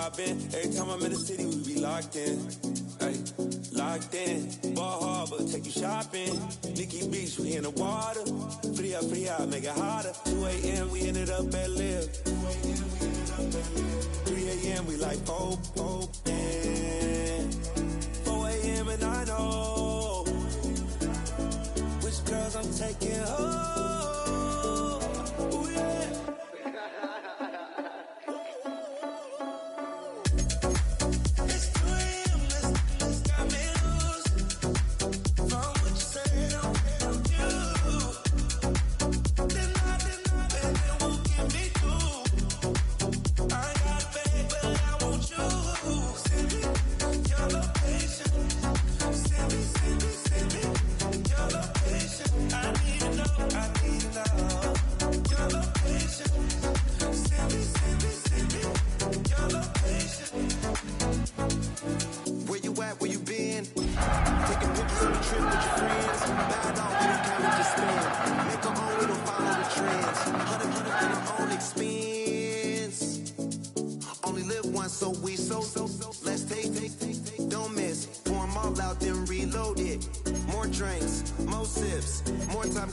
I've been. Every time I'm in the city, we be locked in. Ay, locked in. Ball Harbor, take you shopping. Nikki Beach, we in the water. Free up, make it harder. 2 a.m., we ended up at Live. 3 a.m., we like Pope. 4 a.m., and I know which girls I'm taking home. Ooh, yeah.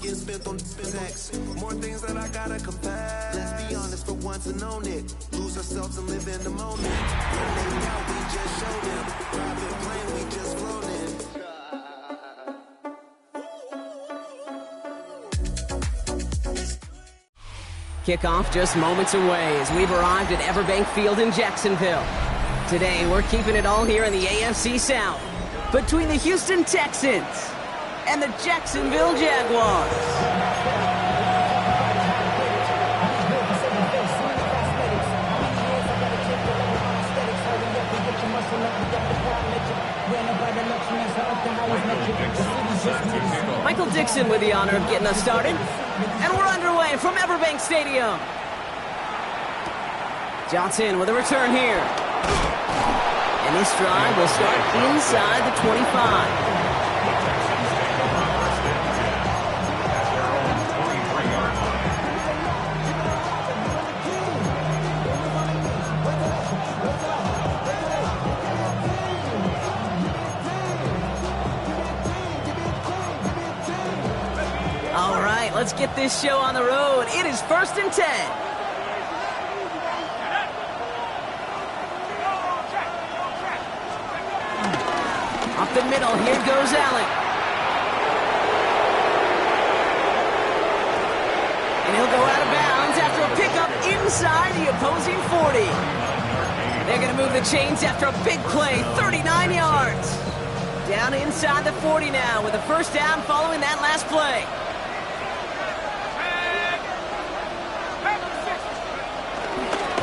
Getting spent on sex. More things that I gotta confess. Let's be honest for once and own it. Lose ourselves and live in the moment. When they doubt, we just show them. Private plane, we just floating. Kickoff just moments away as we've arrived at Everbank Field in Jacksonville. Today, we're keeping it all here in the AFC South between the Houston Texans and the Jacksonville Jaguars. Michael Dixon with the honor of getting us started. And we're underway from Everbank Stadium. Johnson with a return here. And this drive will start inside the 25. Let's get this show on the road. It is 1st and 10. Up the middle, here goes Allen. And he'll go out of bounds after a pickup inside the opposing 40. They're going to move the chains after a big play, 39 yards. Down inside the 40 now with a first down following that last play.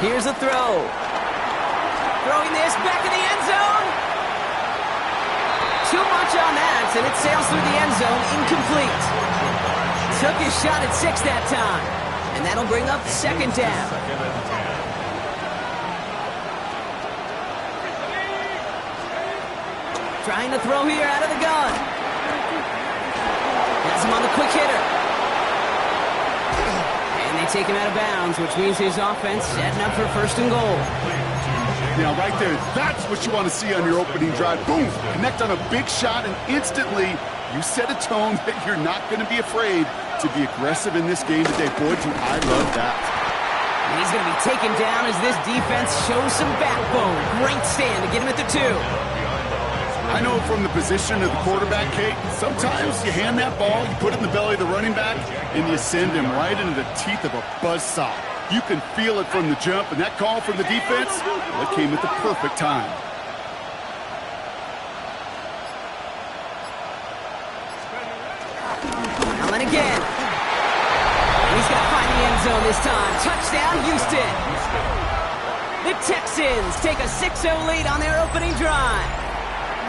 Here's a throw. Throwing this back in the end zone. Too much on that, and it sails through the end zone, incomplete. Took his shot at 6 that time, and that'll bring up 2nd down. Trying to throw here out of the gun. Has him on the quick hitter. Take him out of bounds, which means his offense setting up for 1st and goal. Now, right there, that's what you want to see on your opening drive. Boom! Connect on a big shot, and instantly you set a tone that you're not going to be afraid to be aggressive in this game today. Boy, do I love that. And he's going to be taken down as this defense shows some backbone. Great stand to get him at the 2. I know from the position of the quarterback, Kate, sometimes you hand that ball, you put it in the belly of the running back, and you send him right into the teeth of a buzzsaw. You can feel it from the jump, and that call from the defense, well, it came at the perfect time. Allen again. And he's going to find the end zone this time. Touchdown, Houston. The Texans take a 6-0 lead on their opening drive.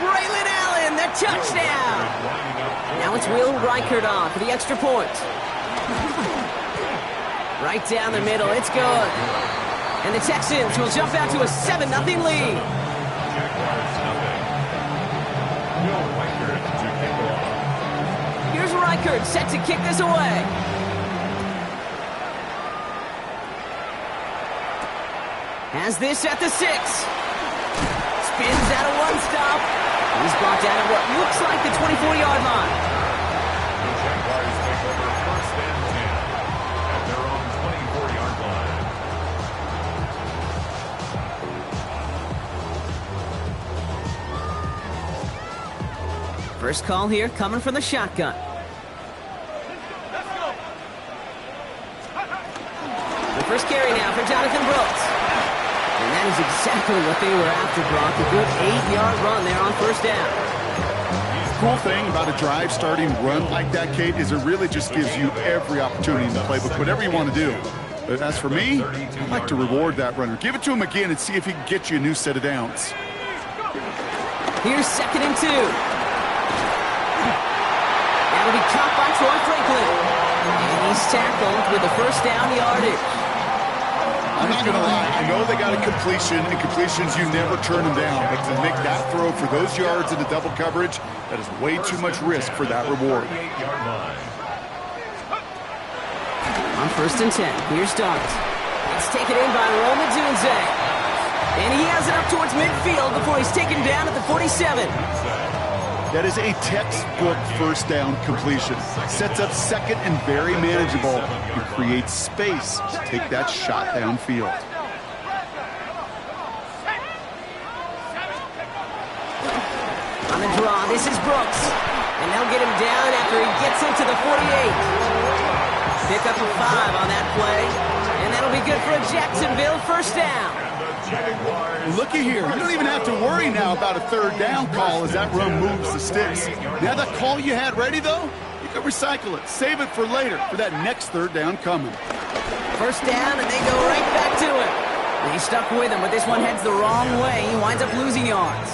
Braylon Allen, the touchdown. Now it's Will Reichert on for the extra point. Right down the middle, it's good. And the Texans will jump out to a 7-0 lead. Here's Reichert set to kick this away. Has this at the 6. Spins out of one stop. He's brought down at what looks like the 24-yard line. The Jaguars take over first and 10 at their own 24-yard line. First call here coming from the shotgun. The first carry now for Jonathan Brooks. And that is exactly what they were after, Brock. A good 8-yard run there on first down. The cool thing about a drive starting run like that, Kate, is it really just gives you every opportunity in the playbook, whatever you want to do. But as for me, I'd like to reward that runner. Give it to him again and see if he can get you a new set of downs. Here's 2nd and 2. That'll be caught by Troy Franklin. And he's tackled with the first down yardage. I'm not going to lie. I know they got a completion, and completions, you never turn them down. But to make that throw for those yards into double coverage, that is way too much risk for that reward. On first and 10, here's Darts. It's taken in by Roma Dunze. And he has it up towards midfield before he's taken down at the 47. That is a textbook first down completion. Sets up second and very manageable and creates space to take that shot downfield. On the draw, this is Brooks. And they'll get him down after he gets into the 48. Pick up a 5 on that play. And that'll be good for a Jacksonville first down. Looky here. You don't even have to worry now about a third down call as that run moves the sticks. Now that call you had ready, though, you can recycle it. Save it for later for that next third down coming. First down, and they go right back to him. And he's stuck with him, but this one heads the wrong way. He winds up losing yards.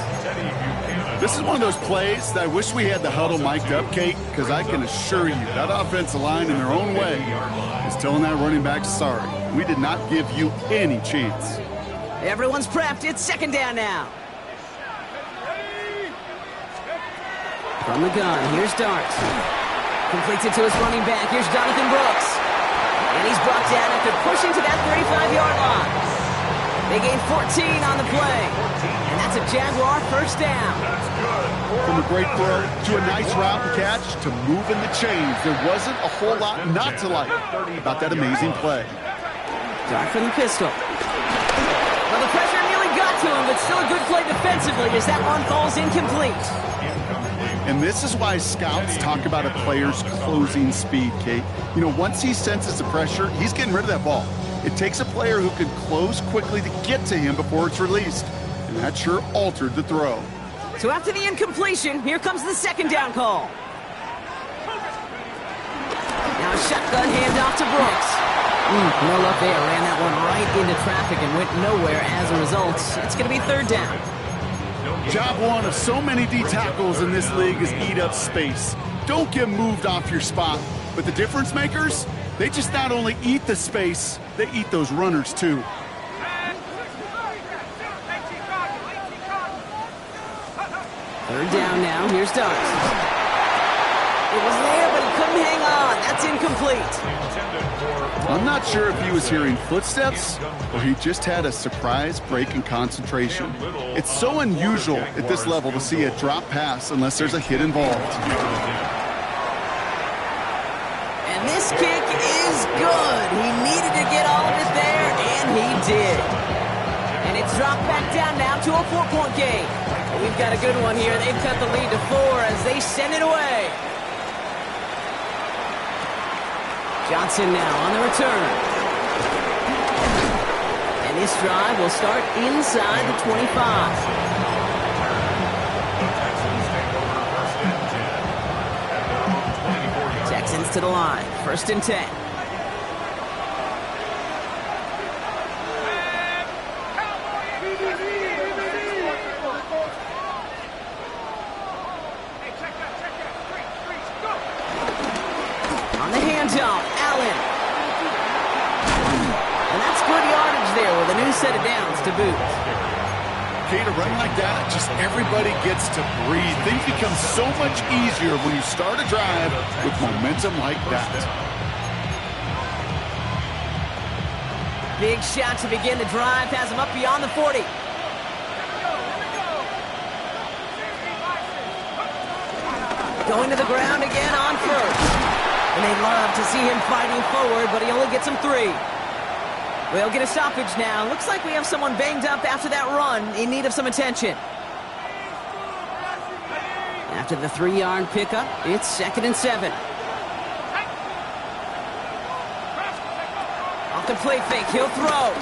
This is one of those plays that I wish we had the huddle mic'd up, Kate, because I can assure you that offensive line in their own way is telling that running back, sorry, we did not give you any chance. Everyone's prepped. It's 2nd down now. From the gun, here's Darts. Completes it to his running back. Here's Jonathan Brooks. And he's brought down after pushing to that 35-yard line. They gain 14 on the play. And that's a Jaguar first down. From a great throw to a nice route and catch to moving the chains, there wasn't a whole lot not to like about that amazing play. Dart from the pistol. Well, the pressure nearly got to him, but still a good play defensively as that one falls incomplete. And this is why scouts talk about a player's closing speed, Kate. You know, once he senses the pressure, he's getting rid of that ball. It takes a player who can close quickly to get to him before it's released. And that sure altered the throw. So after the incompletion, here comes the 2nd down call. Now a shotgun handoff to Brooks. No luck there. Ran that one right into traffic and went nowhere as a result. It's going to be 3rd down. Job one of so many D tackles in this league is eat up space. Don't get moved off your spot. But the difference makers, they just not only eat the space, they eat those runners too. 3rd down now. Here's Darts. It was there, but he couldn't hang on. That's incomplete. I'm not sure if he was hearing footsteps or he just had a surprise break in concentration. It's so unusual at this level to see a drop pass unless there's a hit involved. And this kick is good. He needed to get all of it there, and he did. And it's dropped back down now to a 4-point game. We've got a good one here. They've cut the lead to 4 as they send it away. Johnson now on the return. And this drive will start inside the 25. Texans to the line. 1st and 10. On the handoff, Allen. And that's good yardage there with a new set of downs to boot. Kate, a run like that, just everybody gets to breathe. Things become so much easier when you start a drive with momentum like that. Big shot to begin the drive. Has him up beyond the 40. Going to the ground again on first. And they love to see him fighting forward, but he only gets him 3. We'll get a stoppage now. Looks like we have someone banged up after that run in need of some attention. After the 3-yard pickup, it's 2nd and 7. Off the play fake, he'll throw.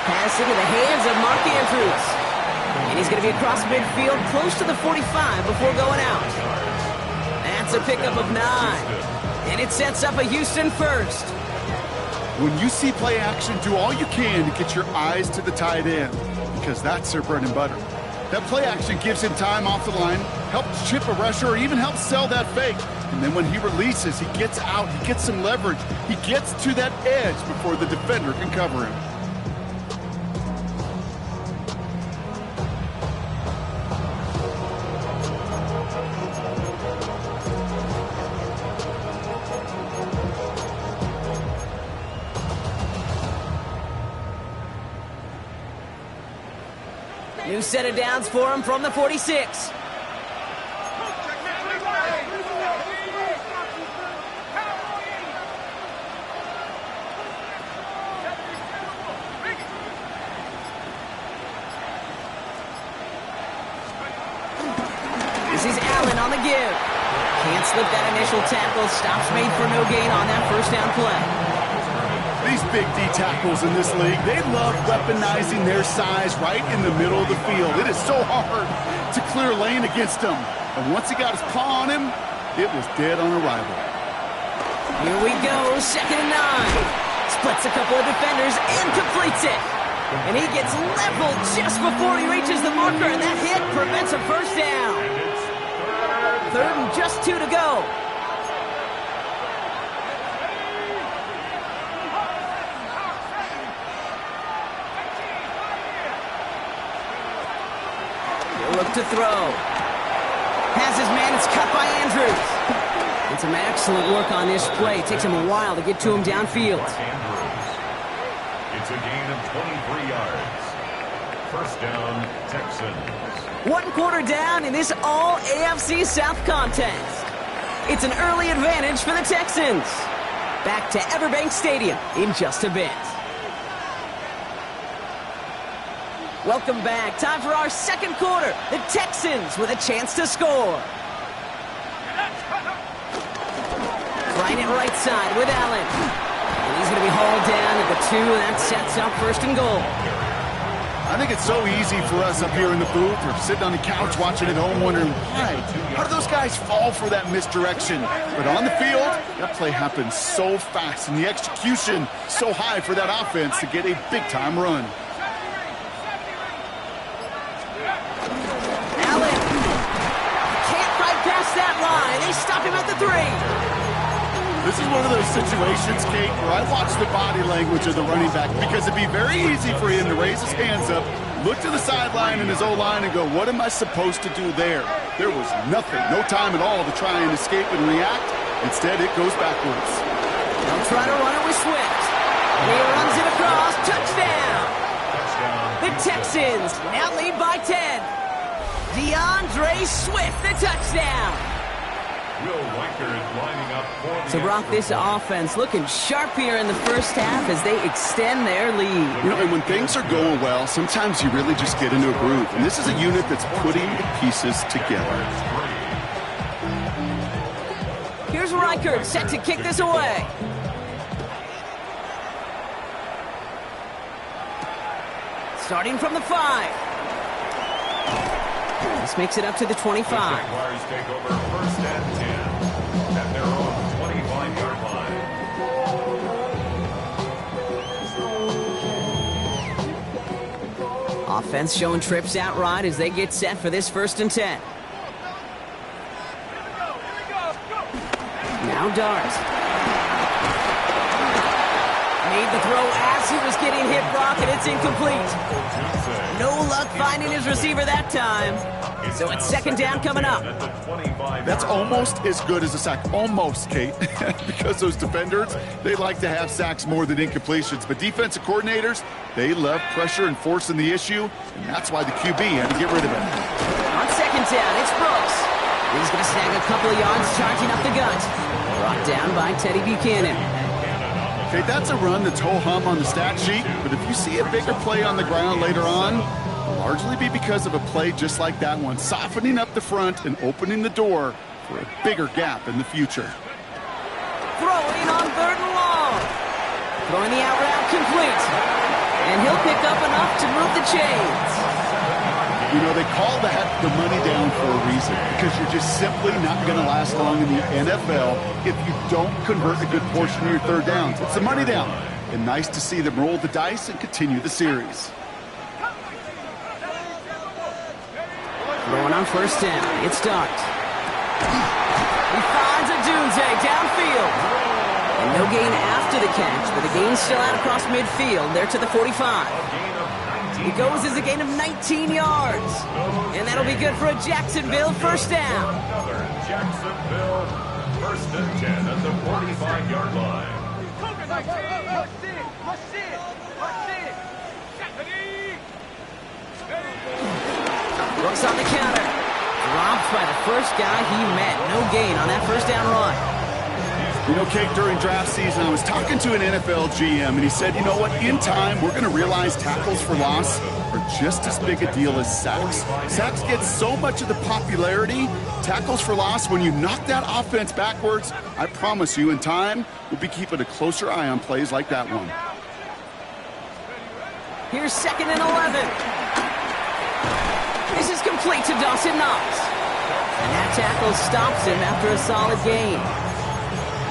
Pass into the hands of Mark Andrews. And he's going to be across midfield, close to the 45 before going out. That's a pickup of 9. And it sets up a Houston first. When you see play action, do all you can to get your eyes to the tight end, because that's their bread and butter. That play action gives him time off the line, helps chip a rusher, or even helps sell that fake. And then when he releases, he gets out, he gets some leverage. He gets to that edge before the defender can cover him. New set of downs for him from the 46. This is Allen on the give. Can't slip that initial tackle. Stops made for no gain on that first down play. These big D tackles in this league, they love weaponizing their size right in the middle of the field. It is so hard to clear lane against him. And once he got his paw on him, it was dead on arrival. Here we go, 2nd and 9. Splits a couple of defenders and completes it. And he gets leveled just before he reaches the marker, and that hit prevents a first down. 3rd and just 2 to go. Look to throw. Has his man, it's cut by Andrews. And some excellent work on this play. It takes him a while to get to him downfield. It's a gain of 23 yards. First down, Texans. 1 quarter down in this all AFC South contest. It's an early advantage for the Texans. Back to Everbank Stadium in just a bit. Welcome back. Time for our 2nd quarter. The Texans with a chance to score. Right at right side with Allen. And he's going to be hauled down at the 2, and that sets up 1st and goal. I think it's so easy for us up here in the booth or sitting on the couch watching at home wondering, why? How do those guys fall for that misdirection? But on the field, that play happens so fast, and the execution so high for that offense to get a big-time run. That line. They stop him at the 3. This is one of those situations, Kate, where I watch the body language of the running back, because it'd be very easy for him to raise his hands up, look to the sideline in his O-line and go, what am I supposed to do there? There was nothing, no time at all to try and escape and react. Instead, it goes backwards. They'll try to run it with Swift. He runs it across. Touchdown. The Texans now lead by 10. DeAndre Swift, the touchdown. So, Brock, this offense looking sharp here in the first half as they extend their lead. You know, and when things are going well, sometimes you really just get into a groove. And this is a unit that's putting the pieces together. Here's Reichert set to kick this away. Starting from the 5. This makes it up to the 25. The Jaguars take over 1st and 10 at their own 25-yard line. Offense showing trips out right as they get set for this 1st and 10. Now Dart. Made the throw as he was getting hit, Brock, and it's incomplete. No luck finding his receiver that time. So it's second down coming up. That's almost as good as a sack. Almost, Kate. Because those defenders, they like to have sacks more than incompletions. But defensive coordinators, they love pressure and forcing the issue. And that's why the QB had to get rid of it. On second down, it's Brooks. He's going to snag a couple of yards charging up the gut. Brought down by Teddy Buchanan. Okay, that's a run that's ho-hum on the stat sheet, but if you see a bigger play on the ground later on, it'll largely be because of a play just like that one, softening up the front and opening the door for a bigger gap in the future. Throwing on third and long. Throwing the out route complete. And he'll pick up enough to move the chains. You know, they call that the money down for a reason, because you're just simply not going to last long in the NFL if you don't convert a good portion of your third downs. It's the money down. And nice to see them roll the dice and continue the series. Throwing on first down. It's Dart. He finds a Dunze downfield. And no gain after the catch, but the gain's still out across midfield. There to the 45. He goes as a gain of 19 yards. And that'll be good for a Jacksonville first down. Another Jacksonville first and 10 at the 45-yard line. Brooks on the counter. Dropped by the first guy he met. No gain on that first down run. You know, Kate, during draft season, I was talking to an NFL GM, and he said, you know what, in time, we're going to realize tackles for loss are just as big a deal as sacks. Sacks get so much of the popularity. Tackles for loss, when you knock that offense backwards, I promise you, in time, we'll be keeping a closer eye on plays like that one. Here's second and 11. This is complete to Dawson Knox. And that tackle stops him after a solid gain.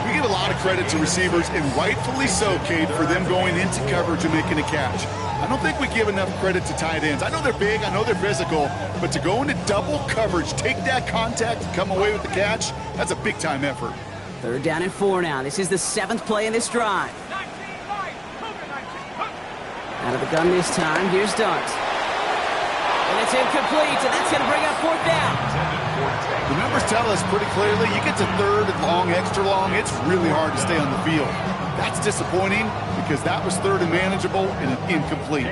We give a lot of credit to receivers, and rightfully so, Kate, for them going into coverage and making a catch. I don't think we give enough credit to tight ends. I know they're big, I know they're physical, but to go into double coverage, take that contact, and come away with the catch, that's a big-time effort. Third down and 4 now. This is the 7th play in this drive. Out of the gun this time, here's Dart. And it's incomplete, and that's going to bring up 4th down. The numbers tell us pretty clearly, you get to third and long, extra long, it's really hard to stay on the field. That's disappointing because that was third and manageable and an incomplete.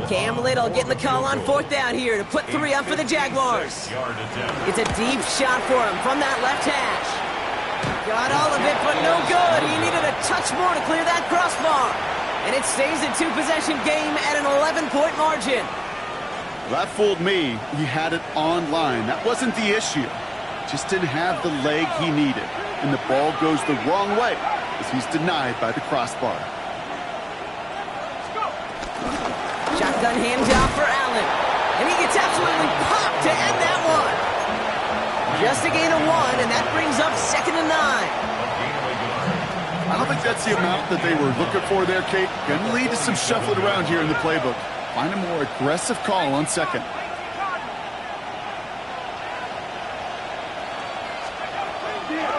Cam Little getting the call on 4th down here to put 3 up for the Jaguars. It's a deep shot for him from that left hash. Got all of it, but no good. He needed a touch more to clear that crossbar. And it stays a 2-possession game at an 11-point margin. That fooled me. He had it on line. That wasn't the issue. Just didn't have the leg he needed. And the ball goes the wrong way as he's denied by the crossbar. Shotgun handoff for Allen. And he gets absolutely popped to end that one. Just a gain of 1, and that brings up second and 9. I don't think that's the amount that they were looking for there, Kate. Going to lead to some shuffling around here in the playbook. Find a more aggressive call on second.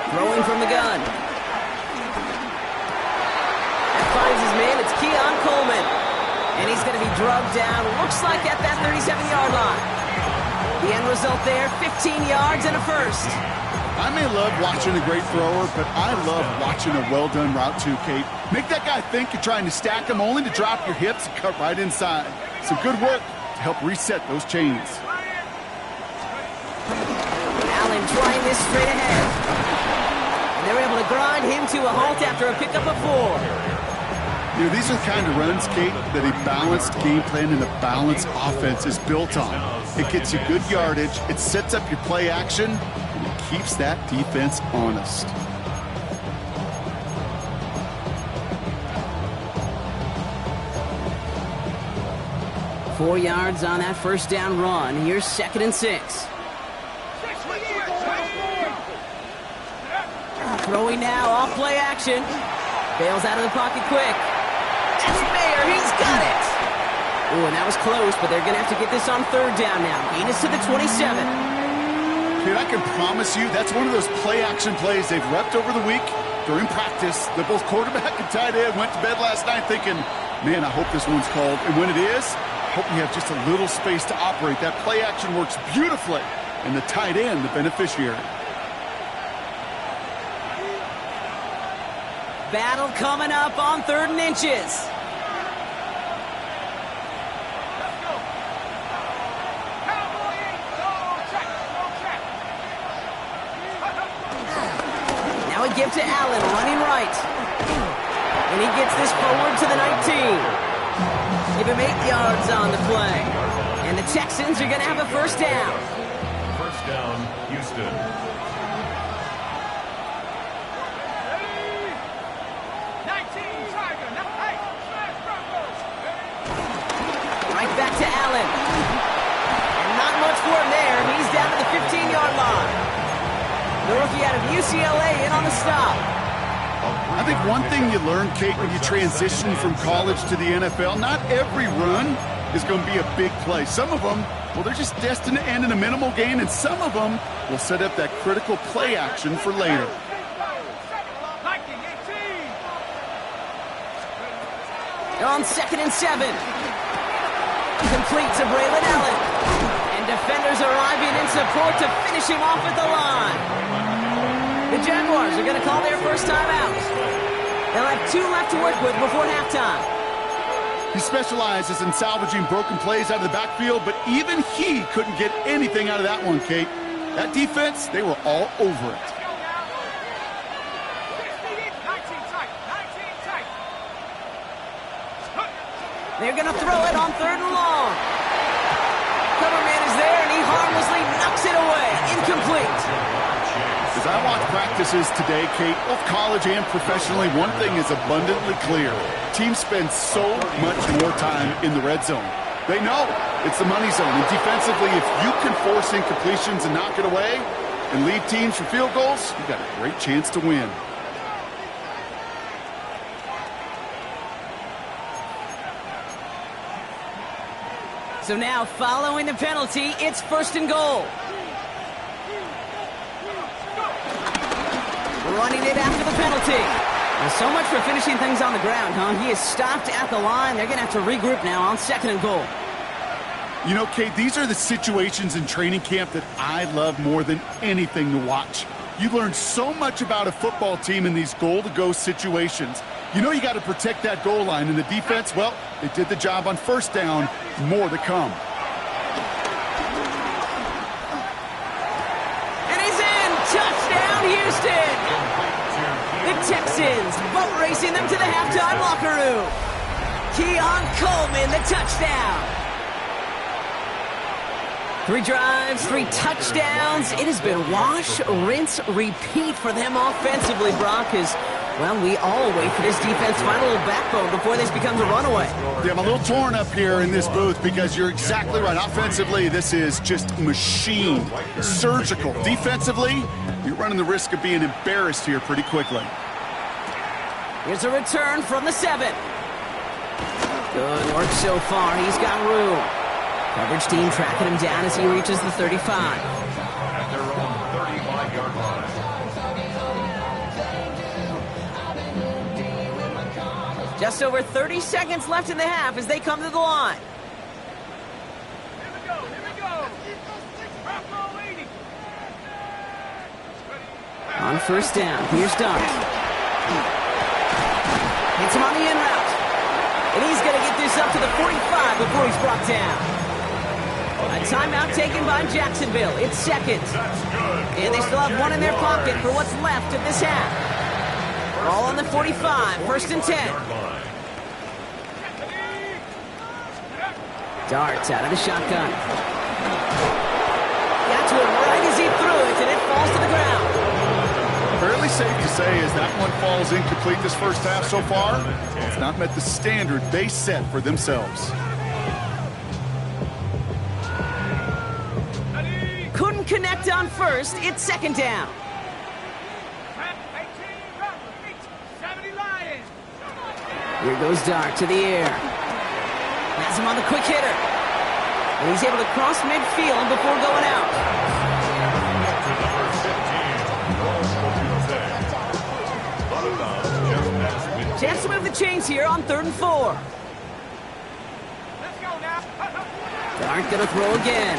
Throwing from the gun. That finds his man. It's Keon Coleman. And he's going to be drugged down, looks like at that 37-yard line. The end result there, 15 yards and a first. I may love watching a great thrower, but I love watching a well-done route too, Kate. Make that guy think you're trying to stack him only to drop your hips and cut right inside. Some good work to help reset those chains. Allen trying this straight ahead. And they're able to grind him to a halt after a pickup of 4. You know, these are the kind of runs, Kate, that a balanced game plan and a balanced offense is built on. It gets you good yardage, it sets up your play action, and it keeps that defense honest. Four yards on that first down run. Here's second and 6. Throwing now, off play action. Bails out of the pocket quick. That's Mayer, he's got it! Ooh, and that was close, but they're going to have to get this on third down now. Gain is to the 27. Dude, I can promise you that's one of those play-action plays they've repped over the week. during practice that both quarterback and tight end went to bed last night thinking, man, I hope this one's called. And when it is, I hope you have just a little space to operate. That play action works beautifully, and the tight end, the beneficiary. Battle coming up on 3rd and inches. Now a give to Allen, running right. And he gets this forward to the 19. Give him 8 yards on the play. And the Texans are going to have a first down. First down, Houston. Right back to Allen. And not much for him there. He's down to the 15-yard line. The rookie out of UCLA in on the stop. I think one thing you learn, Kate, when you transition from college to the NFL, not every run is going to be a big play. Some of them, well, they're just destined to end in a minimal gain, and some of them will set up that critical play action for later. On 2nd and 7. Complete to Braylon Allen. And defenders arriving in support to finish him off at the line. The Jaguars are going to call their first time out. They'll have 2 left to work with before halftime. He specializes in salvaging broken plays out of the backfield, but even he couldn't get anything out of that one, Kate. That defense, they were all over it. They're going to throw it on 3rd and long. Cover man is there, and he harmlessly knocks it away. Incomplete. As I watch practices today, Kate, both college and professionally, one thing is abundantly clear. Teams spend so much more time in the red zone. They know it's the money zone. And defensively, if you can force incompletions and knock it away and lead teams for field goals, you've got a great chance to win. So now, following the penalty, it's 1st and goal. Running it after the penalty. Well, so much for finishing things on the ground, huh? He is stopped at the line. They're going to have to regroup now on 2nd and goal. You know, Kate, these are the situations in training camp that I love more than anything to watch. You learn so much about a football team in these goal-to-go situations. You know you got to protect that goal line, and the defense, well, they did the job on 1st down. More to come. And he's in! Touchdown, Houston! The Texans boat racing them to the halftime locker room. Keon Coleman, the touchdown. 3 drives, 3 touchdowns. It has been wash, rinse, repeat for them offensively, Brock, as, well, we all wait for this defense to find a little backbone before this becomes a runaway. Yeah, I'm a little torn up here in this booth because you're exactly right. Offensively, this is just machine, surgical. Defensively, you're running the risk of being embarrassed here pretty quickly. Here's a return from the 7. Good work so far. He's got room. Coverage team tracking him down as he reaches the 35. At their own 35-yard line. Just over 30 seconds left in the half as they come to the line. Here we go. On 1st down, here's Dart. Hits him on the in route. And he's going to get this up to the 45 before he's brought down. A timeout taken by Jacksonville. It's 2nd. And they still have 1 in their pocket for what's left of this half. Ball on the 45, 1st and 10. Darts out of the shotgun. Got to him right as he threw it, and it falls to the ground. Fairly safe to say as that one falls incomplete this first half so far, it's not met the standard they set for themselves. Couldn't connect on 1st. It's 2nd down. Here goes Dart to the air. Has him on the quick hitter. And he's able to cross midfield before going out. Chance to move the chains here on 3rd and 4. Let's go now. Dart gonna throw again.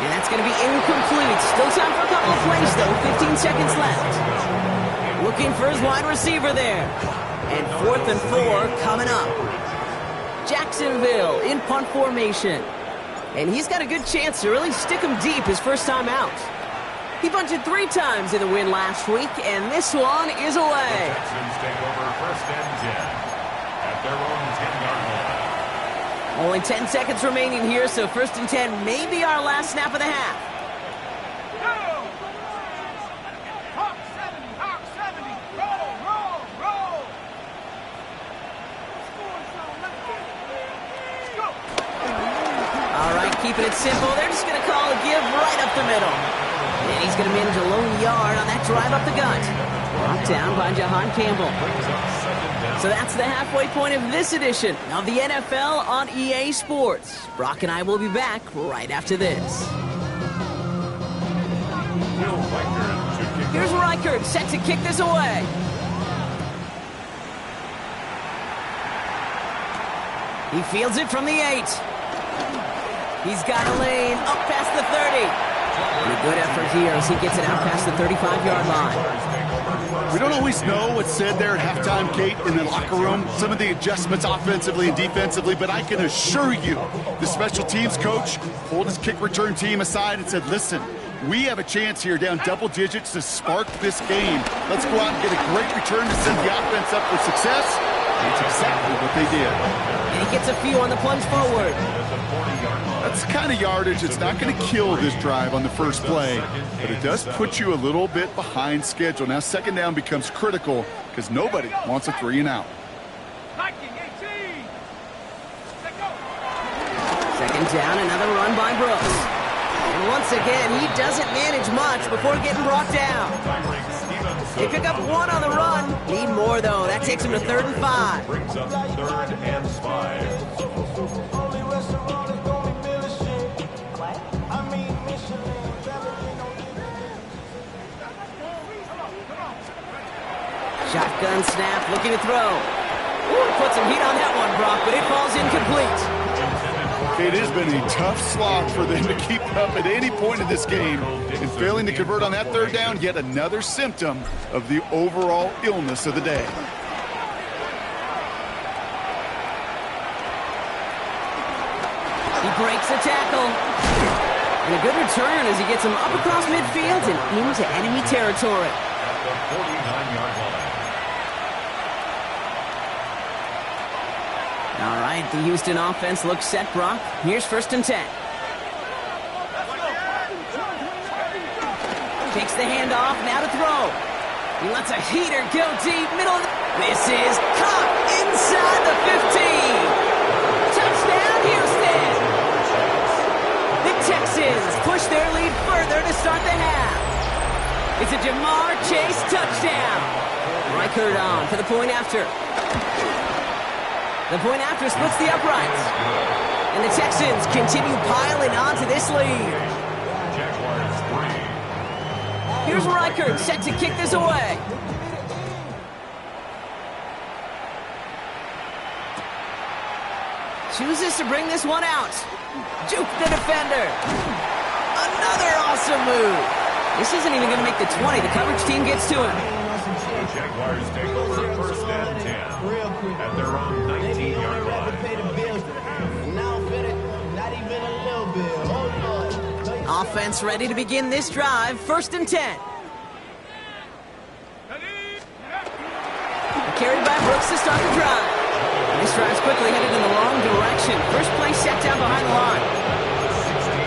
And that's gonna be incomplete. Still time for a couple of plays though. 15 seconds left. Looking for his wide receiver there. And 4th and 4 coming up. Jacksonville in punt formation. And he's got a good chance to really stick him deep his first time out. He bunted 3 times in the win last week, and this one is away. Texans take over 1st and 10 at their own 10-yard line. Only 10 seconds remaining here, so 1st and 10 may be our last snap of the half. Hawk 70, roll, roll, roll. Let's go. All right, keeping it simple. They're just going to call a give right up the middle. And he's going to manage a lone yard on that drive up the gut. Brought down by Jahan Campbell. So that's the halfway point of this edition of the NFL on EA Sports. Brock and I will be back right after this. Here's Reichert set to kick this away. He fields it from the 8. He's got a lane up past the 30. And a good effort here as he gets it out past the 35-yard line. We don't always know what's said there at halftime, Kate, in the locker room. Some of the adjustments offensively and defensively, but I can assure you the special teams coach pulled his kick return team aside and said, listen, we have a chance here down double digits to spark this game. Let's go out and get a great return to send the offense up for success. That's exactly what they did. And he gets a few on the plunge forward. That's the kind of yardage that's not going to kill this drive on the first play, but it does put you a little bit behind schedule. Now 2nd down becomes critical because nobody wants a 3 and out. Viking 18. Let's go. 2nd down, another run by Brooks. And once again, he doesn't manage much before getting brought down. They pick up 1 on the run. Need more, though. That takes him to 3rd and 5. Brings up 3rd and 5. Shotgun snap, looking to throw. Ooh, put some heat on that one, Brock, but it falls incomplete. It has been a tough slog for them to keep up at any point in this game. And failing to convert on that 3rd down, yet another symptom of the overall illness of the day. He breaks a tackle. And a good return as he gets him up across midfield and into enemy territory. At the 49-yard line. All right, the Houston offense looks set, Brock. Here's 1st and 10. Takes the handoff, now to throw. He lets a heater go deep, middle of the... This is caught inside the 15. Touchdown, Houston. The Texans push their lead further to start the half. It's a Jamar Chase touchdown. Reichert on for the point after. The point after splits the uprights. And the Texans continue piling on to this lead. Jaguars 3. Here's Reichert set to kick this away. Chooses to bring this one out. Juke the defender. Another awesome move. This isn't even going to make the 20. The coverage team gets to him. The Jaguars take over 1st and 10 at their own 19-yard line. Offense ready to begin this drive. 1st and 10. Carried by Brooks to start the drive. This drive's quickly headed in the wrong direction. First play set down behind the line.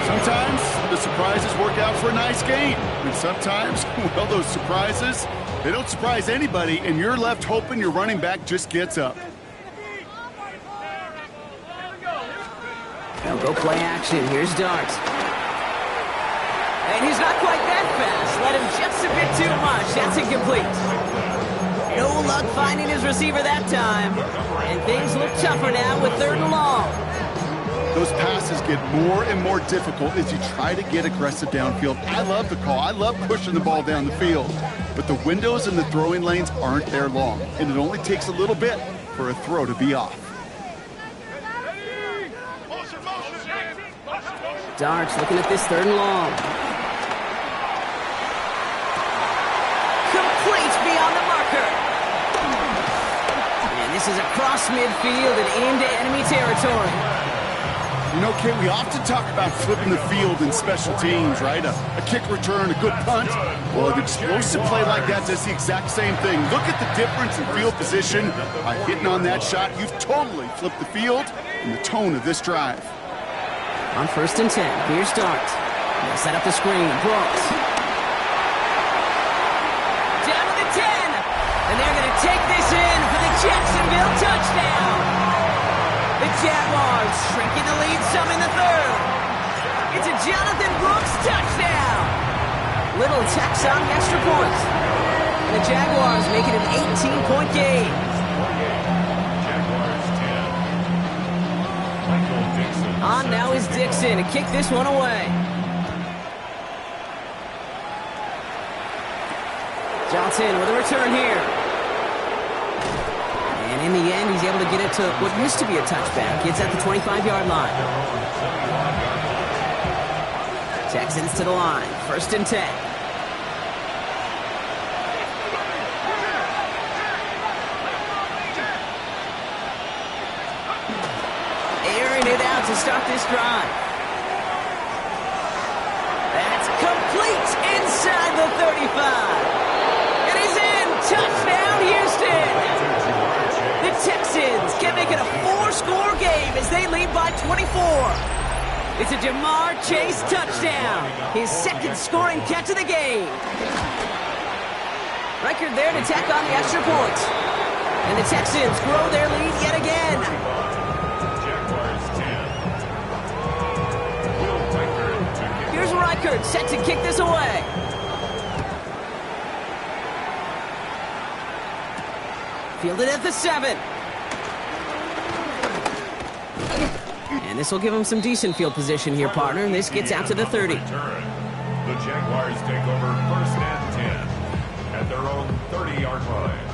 Sometimes the surprises work out for a nice game. And sometimes, well, those surprises, they don't surprise anybody, and you're left hoping your running back just gets up. They'll go play action. Here's Dart. And he's not quite that fast. Let him just a bit too much. That's incomplete. No luck finding his receiver that time. And things look tougher now with 3rd and long. Those passes get more and more difficult as you try to get aggressive downfield. I love the call. I love pushing the ball down the field. But the windows in the throwing lanes aren't there long, and it only takes a little bit for a throw to be off. Darts looking at this 3rd and long. Complete beyond the marker. And this is across midfield and into enemy territory. You know, Kate, we often talk about flipping the field in special teams, right? A kick return, a good punt. Well, an explosive play like that does the exact same thing. Look at the difference in field position. By hitting on that shot, you've totally flipped the field and the tone of this drive. On 1st and 10, here's Darts. They'll set up the screen. Brooks. Down to the 10. And they're going to take this in for the Jacksonville touchdown. The Jaguars shrinking the lead some in the 3rd. It's a Jonathan Brooks touchdown. Little tax on the extra point. And the Jaguars make it an 18-point game. On now is Dixon to kick this one away. Johnson with a return here. And in the end, he's able to get it to what used to be a touchback. It's at the 25-yard line. Texans to the line. 1st and 10. To start this drive. That's complete inside the 35. And he's in. Touchdown, Houston. The Texans can make it a 4-score game as they lead by 24. It's a Jamar Chase touchdown. His 2nd scoring catch of the game. Record there to tack on the extra point. And the Texans grow their lead yet again. Reichert set to kick this away. Fielded at the 7. And this will give him some decent field position here, partner. And this gets out to the 30. The Jaguars take over 1st and 10 at their own 30-yard line.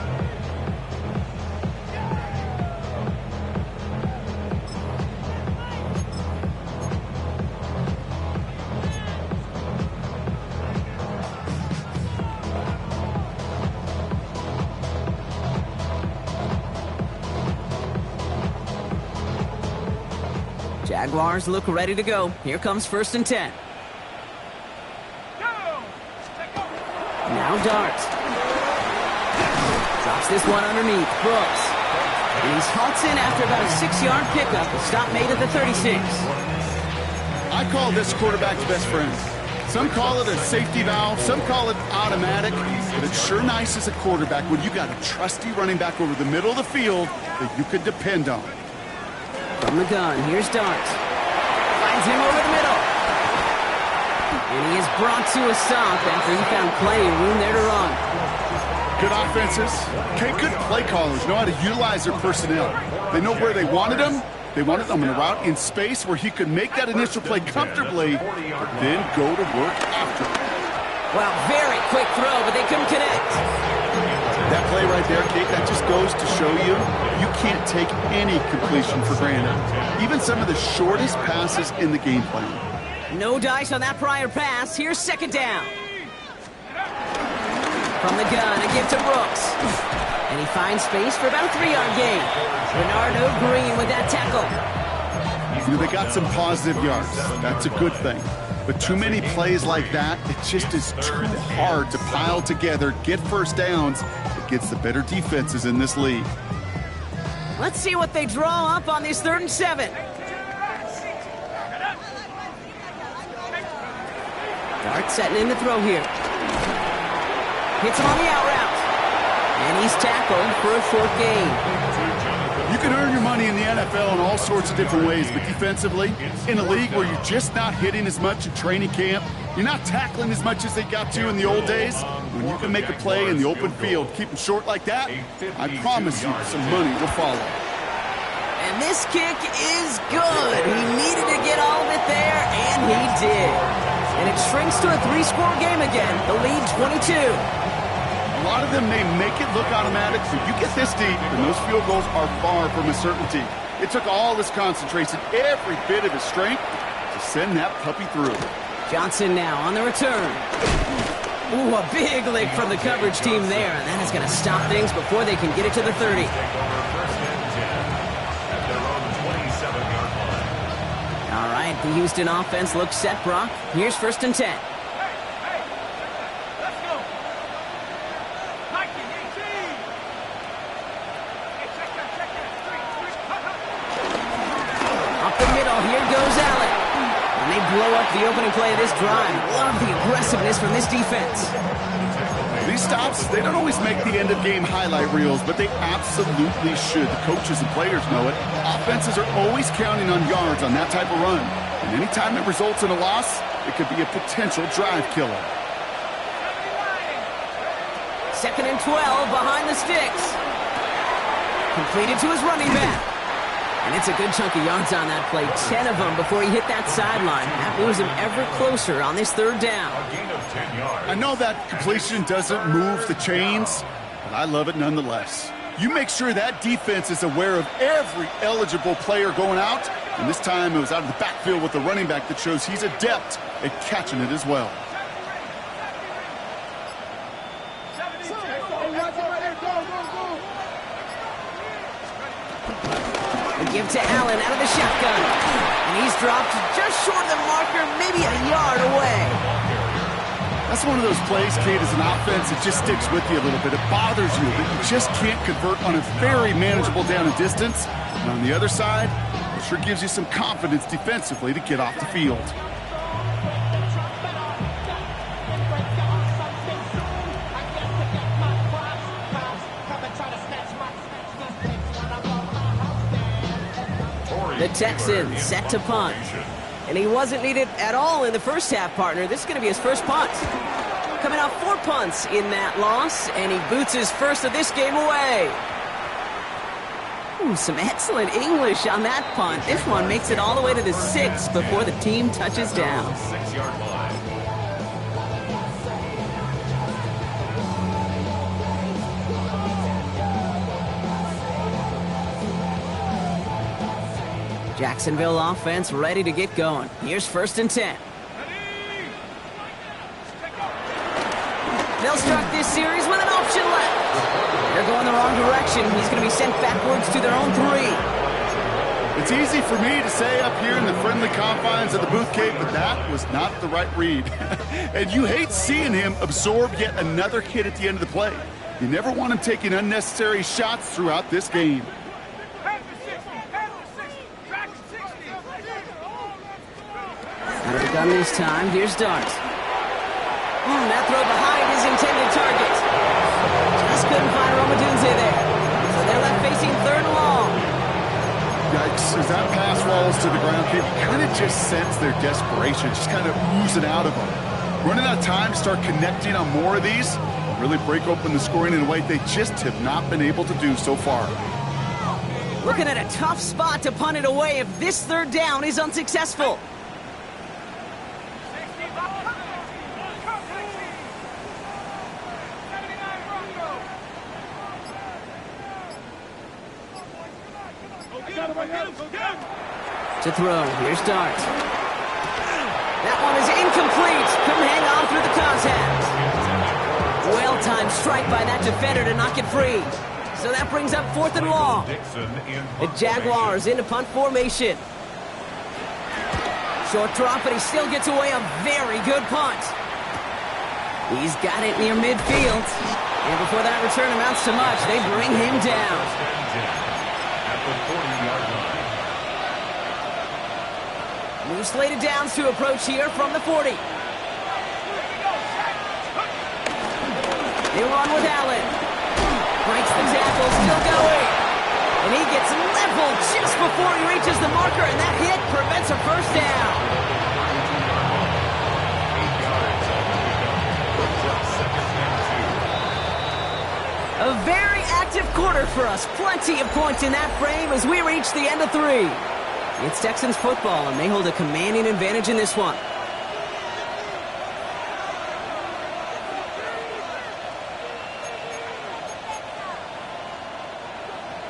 Jaguars look ready to go. Here comes 1st and 10. Now Darts. Drops this one underneath. Brooks. And he's halts in after about a 6-yard pickup. A stop made at the 36. I call this quarterback's best friend. Some call it a safety valve. Some call it automatic. But it's sure nice as a quarterback when you got a trusty running back over the middle of the field that you could depend on. From the gun, here's Darts. Finds him over the middle. And he is brought to a stop after he found plenty of room there to run. Good offenses. Okay, good play callers know how to utilize their personnel. They know where they wanted him. They wanted him in a route in space where he could make that initial play comfortably, but then go to work after. Well, very quick throw, but they couldn't connect. That play right there, Kate, that just goes to show you can't take any completion for granted. Even some of the shortest passes in the game plan. No dice on that prior pass. Here's 2nd down. From the gun, a give to Brooks. And he finds space for about a 3-yard gain. Bernardo Green with that tackle. You know, they got some positive yards. That's a good thing. But too many plays like that, it just is too hard to pile together, get first downs against the better defenses in this league. Let's see what they draw up on this 3rd and 7. Dart setting in the throw here. Hits him on the out route. And he's tackled for a short gain. You can earn your money in the NFL in all sorts of different ways, but defensively, in a league where you're just not hitting as much in training camp, you're not tackling as much as they got to in the old days, when you can make a play in the open field, keep them short like that, I promise you some money will follow. And this kick is good. He needed to get all of he did. And it shrinks to a 3-score game again. The lead 22. A lot of them may make it look automatic, but you get this deep, and those field goals are far from a certainty. It took all his concentration, every bit of his strength, to send that puppy through. Johnson now on the return. Ooh, a big lick from the coverage team there, and that is going to stop things before they can get it to the 30. All right, the Houston offense looks set, Brock. Here's 1st and 10. Let's go. Hiking 18. Hey, check that. Up the middle, here goes Allen. And they blow up the opening play of this drive. Love the aggressiveness from this defense. These stops, they don't always make the end-of-game highlight reels, but they absolutely should. The coaches and players know it. Offenses are always counting on yards on that type of run. And anytime it results in a loss, it could be a potential drive killer. 2nd and 12 behind the sticks. Completed to his running back. And it's a good chunk of yards on that play. 10 of them before he hit that sideline. That moves him ever closer on this 3rd down. A gain of 10 yards. I know that completion doesn't move the chains, but I love it nonetheless. You make sure that defense is aware of every eligible player going out, and this time it was out of the backfield with the running back that shows he's adept at catching it as well. Give to Allen out of the shotgun. And he's dropped just short of the marker, maybe a yard away. That's one of those plays, Kate, as an offense, it just sticks with you a little bit. It bothers you that you just can't convert on a very manageable down and distance. And on the other side, it sure gives you some confidence defensively to get off the field. The Texans set to punt. And he wasn't needed at all in the first half, partner. This is going to be his first punt. Coming off 4 punts in that loss, and he boots his first of this game away. Ooh, some excellent English on that punt. This one makes it all the way to the 6 before the team touches down. 6-yard line. Jacksonville offense ready to get going. Here's 1st and 10. They'll start this series with an option left. They're going the wrong direction. He's going to be sent backwards to their own 3. It's easy for me to say up here in the friendly confines of the booth, Kate, but that was not the right read. And you hate seeing him absorb yet another hit at the end of the play. You never want him taking unnecessary shots throughout this game. Out of the gun this time, here's Dart. That throw behind his intended target. Just couldn't find Romadunze there. So they're left facing 3rd and long. Yikes, as that pass rolls to the ground, you kind of just sense their desperation, just kind of oozing out of them. Running out of time to start connecting on more of these, really break open the scoring in a way they just have not been able to do so far. Looking at a tough spot to punt it away if this 3rd down is unsuccessful. To throw, here's Dart. That one is incomplete. Couldn't hang on through the contact. Well-timed strike by that defender to knock it free. So that brings up 4th and long. The Jaguars into punt formation. Short drop, but he still gets away a very good punt. He's got it near midfield. And before that return amounts to much, they bring him down. At the 40-yard line. New slated downs to approach here from the 40. They run with Allen. Breaks the tackle, still going. And he gets leveled just before he reaches the marker, and that hit prevents a first down. 8 yards. A very active quarter for us. Plenty of points in that frame as we reach the end of 3. It's Texans football, and they hold a commanding advantage in this one.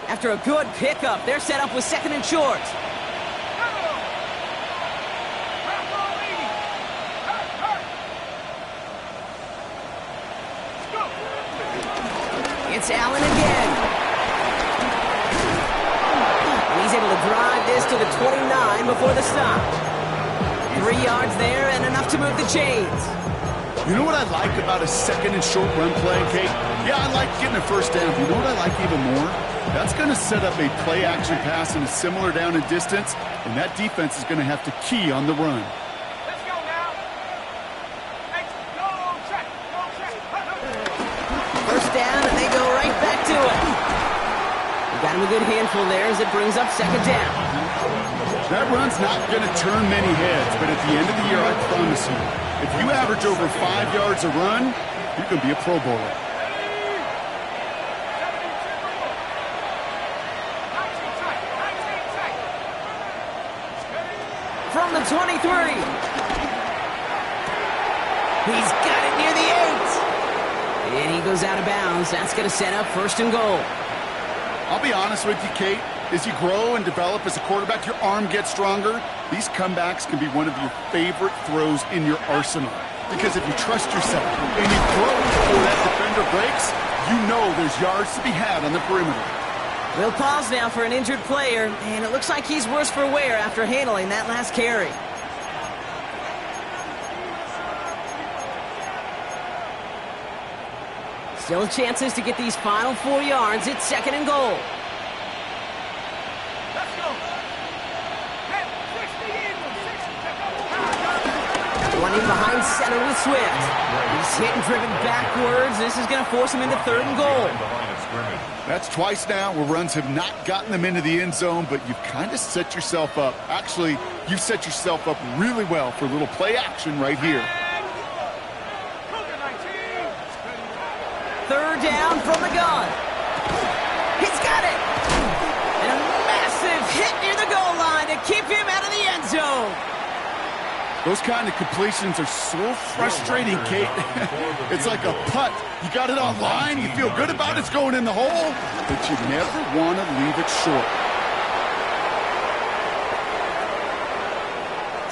After a good pickup, they're set up with second and short. It's Allen again. And he's able to drive this to the 29 before the stop. 3 yards there and enough to move the chains. You know what I like about a second and short run play, Kate? Yeah, I like getting a first down. But you know what I like even more? That's going to set up a play-action pass in a similar down and distance, and that defense is going to have to key on the run. Let's go now. Go check. First down, and they go right back to it. We got him a good handful there as it brings up second down. That run's not going to turn many heads, but at the end of the year, I promise you, if you average over 5 yards a run, you can be a Pro Bowler. From the 23. He's got it near the 8. And he goes out of bounds. That's going to set up first and goal. I'll be honest with you, Kate. As you grow and develop as a quarterback, your arm gets stronger. These comebacks can be one of your favorite throws in your arsenal. Because if you trust yourself and you throw before that defender breaks, you know there's yards to be had on the perimeter. We'll pause now for an injured player, and it looks like he's worse for wear after handling that last carry. Still chances to get these final 4 yards. It's second and goal. Let's go. 60 Running behind center with Swift. He's hit and driven backwards. This is going to force him into third and goal. That's twice now where runs have not gotten them into the end zone, but you've kind of set yourself up. Actually, you've set yourself up really well for a little play action right here. Third down from the gun. He's got it. And a massive hit near the goal line to keep him out of the end zone. Those kind of completions are so frustrating, Kate. It's like a putt. You got it on line, you feel good about it's going in the hole, but you never want to leave it short.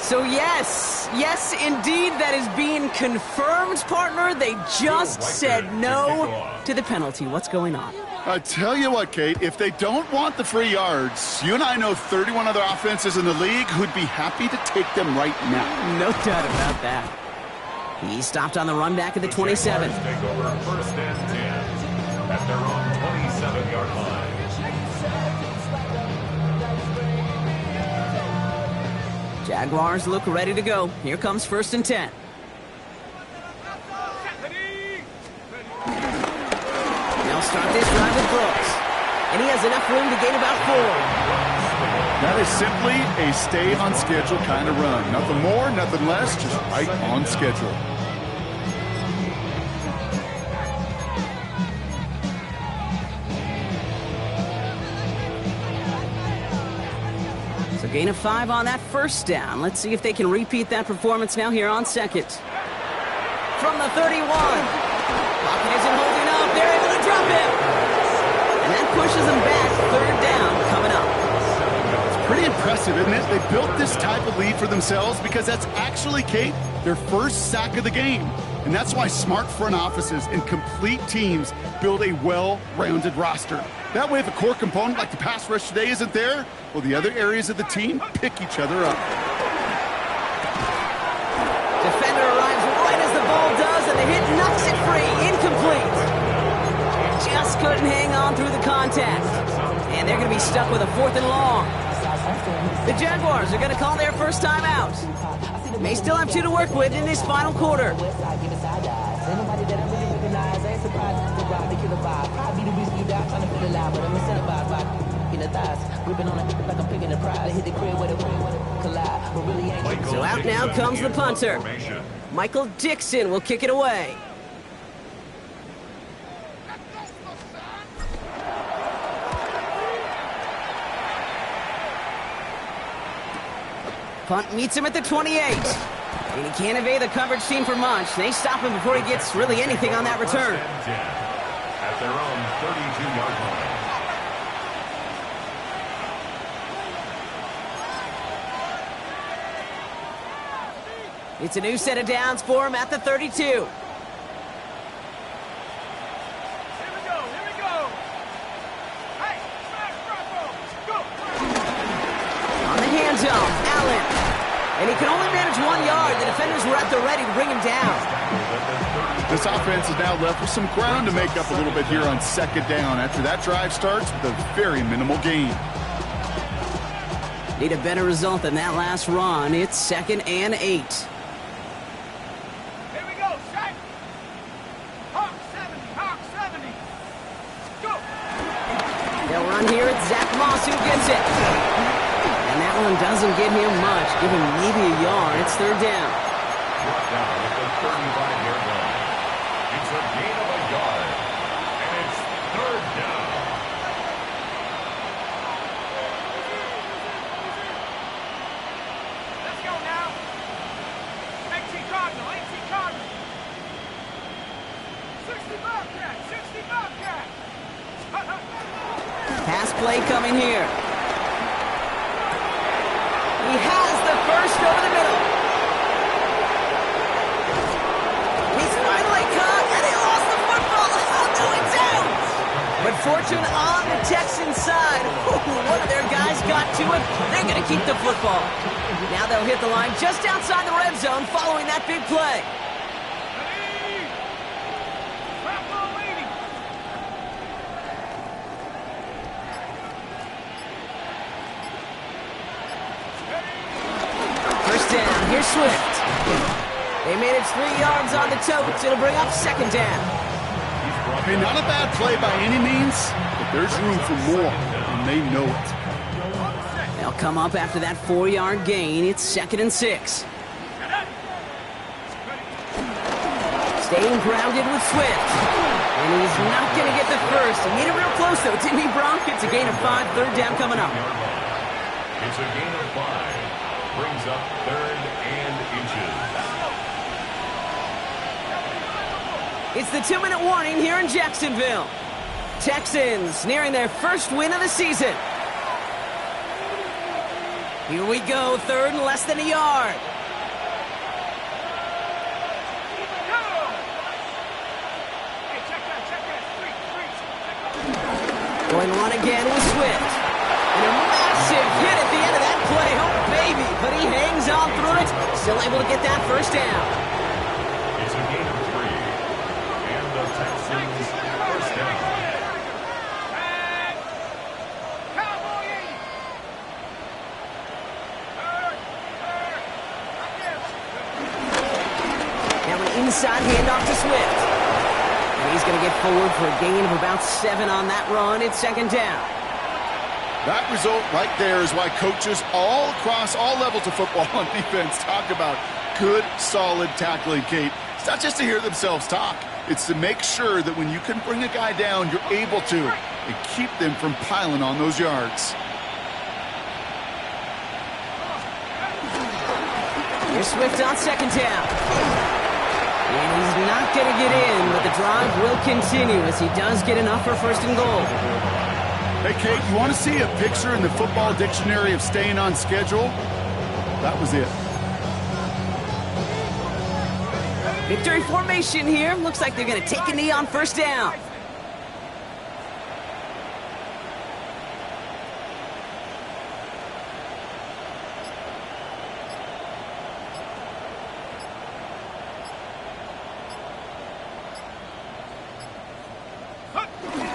So yes, indeed, that is being confirmed, partner. They just said no to the penalty. What's going on? I tell you what, Kate, if they don't want the free yards, you and I know 31 other offenses in the league who'd be happy to take them right now. No doubt about that. He stopped on the run back at the 27. Take over first and 10 at their own 27-yard line. Jaguars look ready to go. Here comes first and 10. They'll start this drive with Brooks. And he has enough room to gain about 4. That is simply a stay on schedule kind of run. Nothing more, nothing less, just right on schedule. So gain of 5 on that first down. Let's see if they can repeat that performance now here on second. From the 31. Pocket isn't holding up. They're able to drop him. And that pushes them back. Third down coming up. Pretty impressive, isn't it? They built this type of lead for themselves because that's actually, Kate, their first sack of the game. And that's why smart front offices and complete teams build a well-rounded roster. That way, if a core component like the pass rush today isn't there, well, the other areas of the team pick each other up. Defender arrives right as the ball does, and the hit knocks it free. Incomplete. Just couldn't hang on through the contact. And they're going to be stuck with a 4th and long. The Jaguars are going to call their first time out. May still have 2 to work with in this final quarter. So out now comes the punter. Michael Dixon will kick it away. Punt meets him at the 28. And he can't evade the coverage team for much. They stop him before he gets really anything on that return. At their own 32-yard line. It's a new set of downs for him at the 32. Allen. And he can only manage 1 yard. The defenders were at the ready to bring him down. This offense is now left with some ground to make up a little bit here on second down after that drive starts with a very minimal gain. Need a better result than that last run. It's 2nd and 8. Here we go, Shaq. Hawk 70. Go. They'll run here. It's Zach Moss who gets it. And that one doesn't get him much. Give him maybe a yard. It's 3rd down. Brought down at the 35-yard line. It's a gain of a yard. And it's 3rd down. Let's go now. 18 Cardinal. 60 Bobcat. Pass play coming here. He has the first over the middle. He's finally caught, and he lost the football. Oh, no, it's out. But fortune on the Texans side. One of their guys got to it. They're going to keep the football. Now they'll hit the line just outside the red zone following that big play. Here's Swift. They made it 3 yards on the totes. It'll bring up 2nd down. Hey, not a bad play by any means, but there's room for more, and they know it. They'll come up after that 4-yard gain. It's 2nd and 6. Staying grounded with Swift. And he's not going to get the first. He made it real close, though, didn't he, Bronk? It's a gain of 5. 3rd down coming up. It's a gain of 5. Brings up 3rd and inches. It's the 2-minute warning here in Jacksonville. Texans nearing their first win of the season. Here we go, 3rd and less than a yard. Going to run again with Swift. And a massive hit at the end of that play. Oh, baby. But he hangs on through it. Still able to get that first down. It's a gain of 3. And the Texans first down. Now an inside handoff to Swift. And he's going to get forward for a gain of about 7 on that run. It's 2nd down. That result right there is why coaches all across all levels of football and defense talk about good, solid tackling, Kate. It's not just to hear themselves talk. It's to make sure that when you can bring a guy down, you're able to, and keep them from piling on those yards. Here's Swift on 2nd down. And he's not going to get in, but the drive will continue as he does get enough for 1st and goal. Hey, Kate, you want to see a picture in the football dictionary of staying on schedule? That was it. Victory formation here. Looks like they're going to take a knee on 1st down.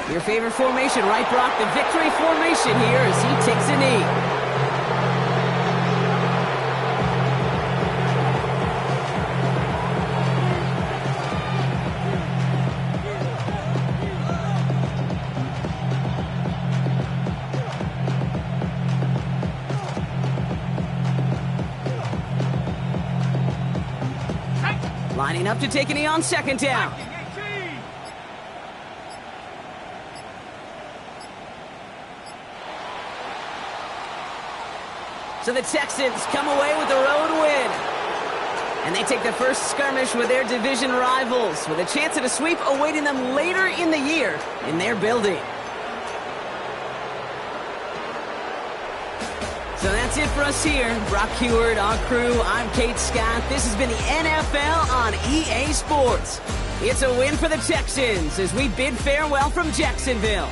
Your favorite formation, right, Brock? The victory formation here as he takes a knee. Lining up to take a knee on 2nd down. So the Texans come away with the road win. And they take the first skirmish with their division rivals, with a chance at a sweep awaiting them later in the year in their building. So that's it for us here. Brock Heward, our crew, I'm Kate Scott. This has been the NFL on EA Sports. It's a win for the Texans as we bid farewell from Jacksonville.